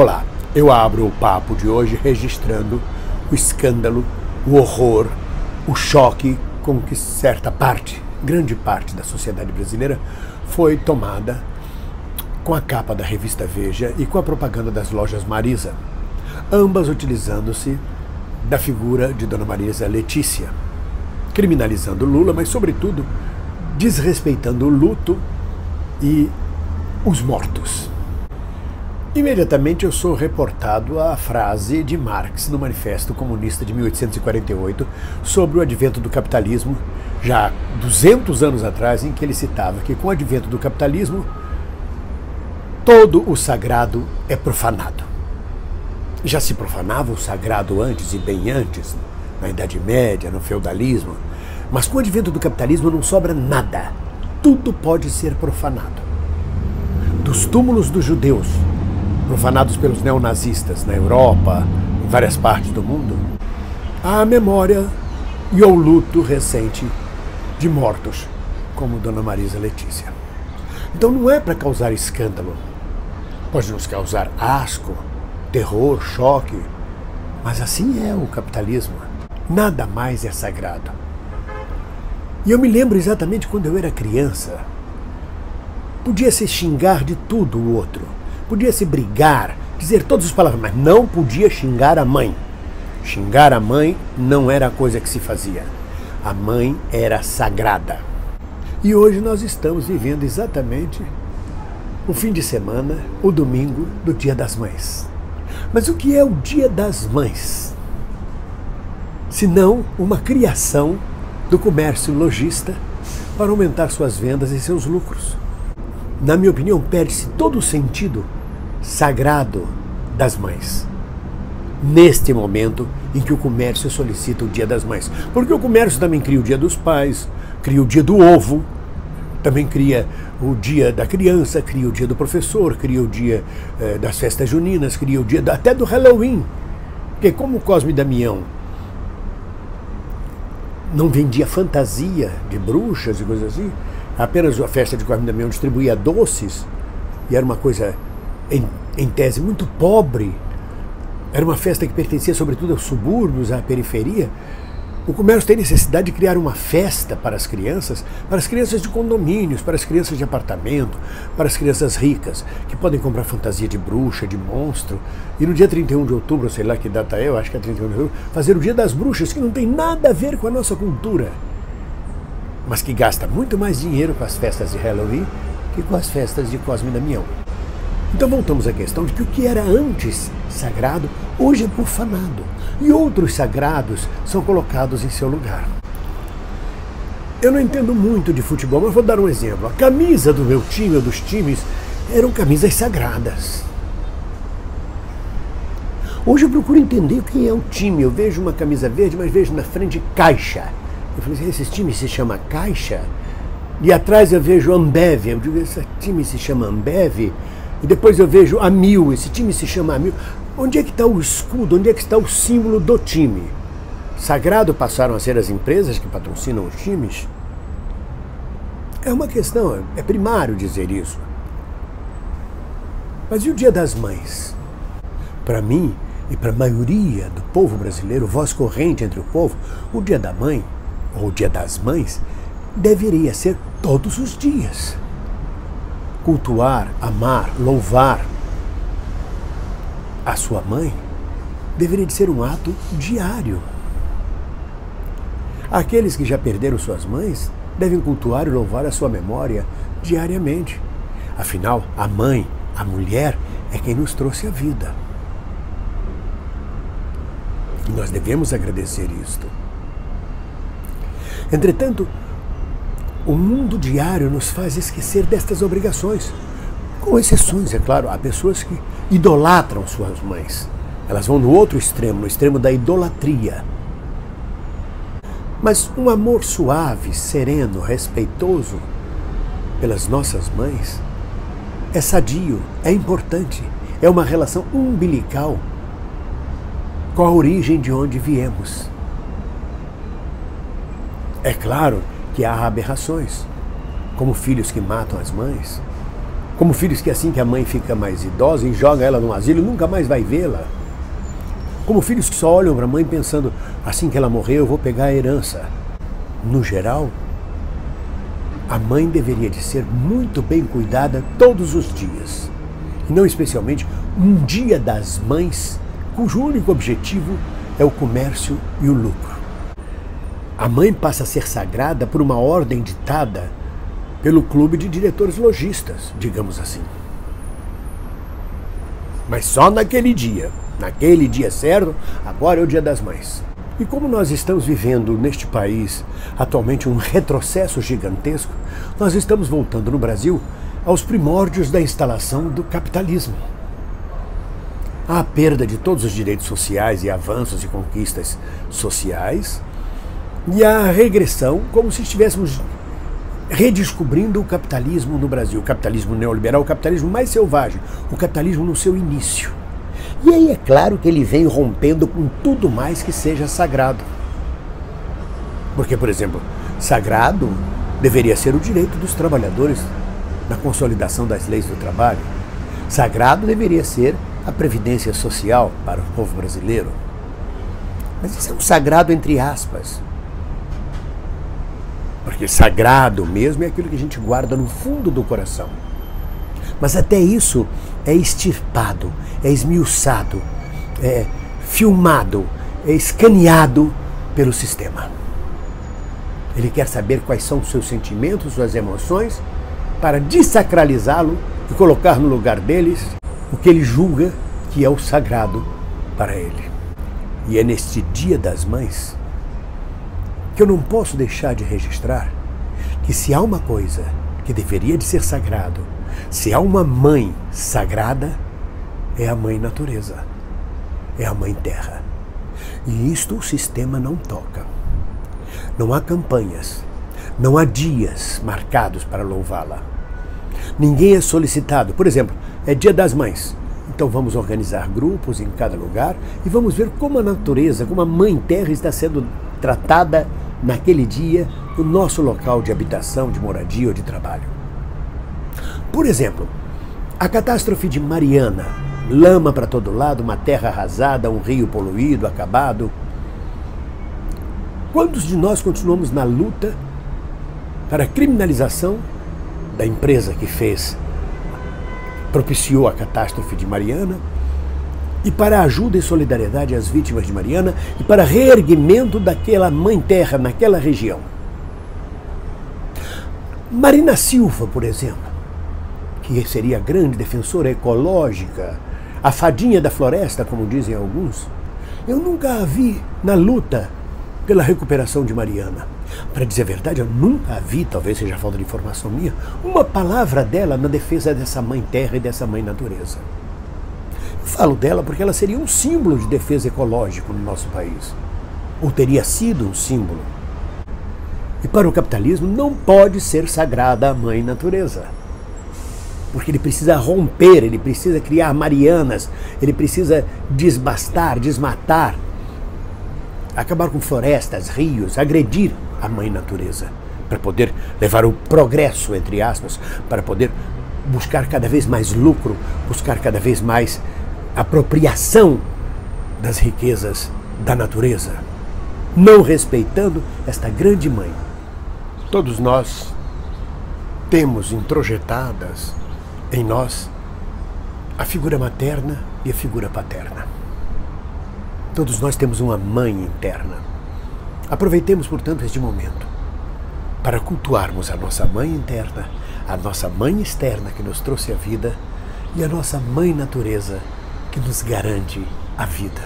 Olá, eu abro o papo de hoje registrando o escândalo, o horror, o choque com que certa parte, grande parte da sociedade brasileira foi tomada com a capa da revista Veja e com a propaganda das lojas Marisa, ambas utilizando-se da figura de Dona Marisa Letícia, criminalizando Lula, mas sobretudo desrespeitando o luto e os mortos. Imediatamente eu sou reportado à frase de Marx no Manifesto Comunista de 1848 sobre o advento do capitalismo, já 200 anos atrás, em que ele citava que com o advento do capitalismo todo o sagrado é profanado. Já se profanava o sagrado antes e bem antes, na Idade Média, no feudalismo, mas com o advento do capitalismo não sobra nada. Tudo pode ser profanado. Dos túmulos dos judeus, profanados pelos neonazistas na Europa, em várias partes do mundo, à memória e ao luto recente de mortos, como Dona Marisa Letícia. Então não é para causar escândalo. Pode nos causar asco, terror, choque, mas assim é o capitalismo. Nada mais é sagrado. E eu me lembro exatamente quando eu era criança. Podia-se xingar de tudo o outro. Podia-se brigar, dizer todas as palavras, mas não podia xingar a mãe. Xingar a mãe não era a coisa que se fazia. A mãe era sagrada. E hoje nós estamos vivendo exatamente o fim de semana, o domingo do Dia das Mães. Mas o que é o Dia das Mães? Se não uma criação do comércio lojista para aumentar suas vendas e seus lucros. Na minha opinião, perde-se todo o sentido sagrado das mães neste momento em que o comércio solicita o Dia das Mães. Porque o comércio também cria o Dia dos Pais, cria o Dia do Ovo, também cria o Dia da Criança, cria o Dia do Professor, cria o Dia das festas juninas, cria o dia até do Halloween. Porque como o Cosme Damião não vendia fantasia de bruxas e coisas assim, apenas a festa de Cosme Damião distribuía doces, e era uma coisa, em tese, muito pobre. Era uma festa que pertencia sobretudo aos subúrbios, à periferia. O comércio tem necessidade de criar uma festa para as crianças de condomínios, para as crianças de apartamento, para as crianças ricas, que podem comprar fantasia de bruxa, de monstro. E no dia 31 de outubro, sei lá que data é, eu acho que é 31 de outubro, fazer o Dia das Bruxas, que não tem nada a ver com a nossa cultura, mas que gasta muito mais dinheiro com as festas de Halloween que com as festas de Cosme Damião. Então voltamos à questão de que o que era antes sagrado, hoje é profanado. E outros sagrados são colocados em seu lugar. Eu não entendo muito de futebol, mas vou dar um exemplo. A camisa do meu time, ou dos times, eram camisas sagradas. Hoje eu procuro entender quem é o time. Eu vejo uma camisa verde, mas vejo na frente Caixa. Eu falei, esse time se chama Caixa? E atrás eu vejo Ambev. Eu digo, esse time se chama Ambev? E depois eu vejo Amil, esse time se chama Amil. Onde é que está o escudo? Onde é que está o símbolo do time? Sagrado passaram a ser as empresas que patrocinam os times? É uma questão, é primário dizer isso. Mas e o Dia das Mães? Para mim e para a maioria do povo brasileiro, voz corrente entre o povo, o Dia da Mãe, ou o Dia das Mães, deveria ser todos os dias. Cultuar, amar, louvar a sua mãe deveria de ser um ato diário. Aqueles que já perderam suas mães devem cultuar e louvar a sua memória diariamente. Afinal, a mãe, a mulher, é quem nos trouxe a vida. E nós devemos agradecer isto. Entretanto, o mundo diário nos faz esquecer destas obrigações. Com exceções, é claro. Há pessoas que idolatram suas mães. Elas vão no outro extremo, no extremo da idolatria. Mas um amor suave, sereno, respeitoso pelas nossas mães é sadio, é importante. É uma relação umbilical com a origem de onde viemos. É claro que há aberrações, como filhos que matam as mães, Como filhos que assim que a mãe fica mais idosa e joga ela num asilo, nunca mais vai vê-la. Como filhos que só olham para a mãe pensando, assim que ela morrer eu vou pegar a herança. No geral, a mãe deveria de ser muito bem cuidada todos os dias. E não especialmente um dia das mães, cujo único objetivo é o comércio e o lucro. A mãe passa a ser sagrada por uma ordem ditada pelo clube de diretores lojistas, digamos assim. Mas só naquele dia certo, agora é o Dia das Mães. E como nós estamos vivendo neste país atualmente um retrocesso gigantesco, nós estamos voltando no Brasil aos primórdios da instalação do capitalismo. Há a perda de todos os direitos sociais e avanços e conquistas sociais, e a regressão como se estivéssemos redescobrindo o capitalismo no Brasil, o capitalismo neoliberal, o capitalismo mais selvagem, o capitalismo no seu início. E aí é claro que ele vem rompendo com tudo mais que seja sagrado. Porque, por exemplo, sagrado deveria ser o direito dos trabalhadores na consolidação das leis do trabalho. Sagrado deveria ser a previdência social para o povo brasileiro. Mas isso é um sagrado entre aspas. Porque sagrado mesmo é aquilo que a gente guarda no fundo do coração. Mas até isso é extirpado, é esmiuçado, é filmado, é escaneado pelo sistema. Ele quer saber quais são os seus sentimentos, suas emoções, para desacralizá-lo e colocar no lugar deles o que ele julga que é o sagrado para ele. E é neste Dia das Mães que eu não posso deixar de registrar que se há uma coisa que deveria de ser sagrado, se há uma mãe sagrada, é a mãe natureza, é a mãe terra. E isto o sistema não toca. Não há campanhas, não há dias marcados para louvá-la. Ninguém é solicitado. Por exemplo, é Dia das Mães. Então vamos organizar grupos em cada lugar e vamos ver como a natureza, como a mãe terra está sendo tratada naquele dia no nosso local de habitação, de moradia ou de trabalho. Por exemplo, a catástrofe de Mariana, lama para todo lado, uma terra arrasada, um rio poluído, acabado. Quantos de nós continuamos na luta para a criminalização da empresa que propiciou a catástrofe de Mariana, e para a ajuda e solidariedade às vítimas de Mariana e para reerguimento daquela mãe terra naquela região? Marina Silva, por exemplo, que seria a grande defensora ecológica, a fadinha da floresta, como dizem alguns, eu nunca a vi na luta pela recuperação de Mariana. Para dizer a verdade, eu nunca a vi, talvez seja falta de informação minha, uma palavra dela na defesa dessa mãe terra e dessa mãe natureza. Eu falo dela porque ela seria um símbolo de defesa ecológica no nosso país. Ou teria sido um símbolo. E para o capitalismo não pode ser sagrada a mãe natureza. Porque ele precisa romper, ele precisa criar Marianas, ele precisa desbastar, desmatar, acabar com florestas, rios, agredir a mãe natureza, para poder levar o progresso, entre aspas, para poder buscar cada vez mais lucro, buscar cada vez mais apropriação das riquezas da natureza, não respeitando esta grande mãe. Todos nós temos introjetadas em nós a figura materna e a figura paterna. Todos nós temos uma mãe interna. Aproveitemos, portanto, este momento para cultuarmos a nossa mãe interna, a nossa mãe externa que nos trouxe a vida e a nossa mãe natureza que nos garante a vida.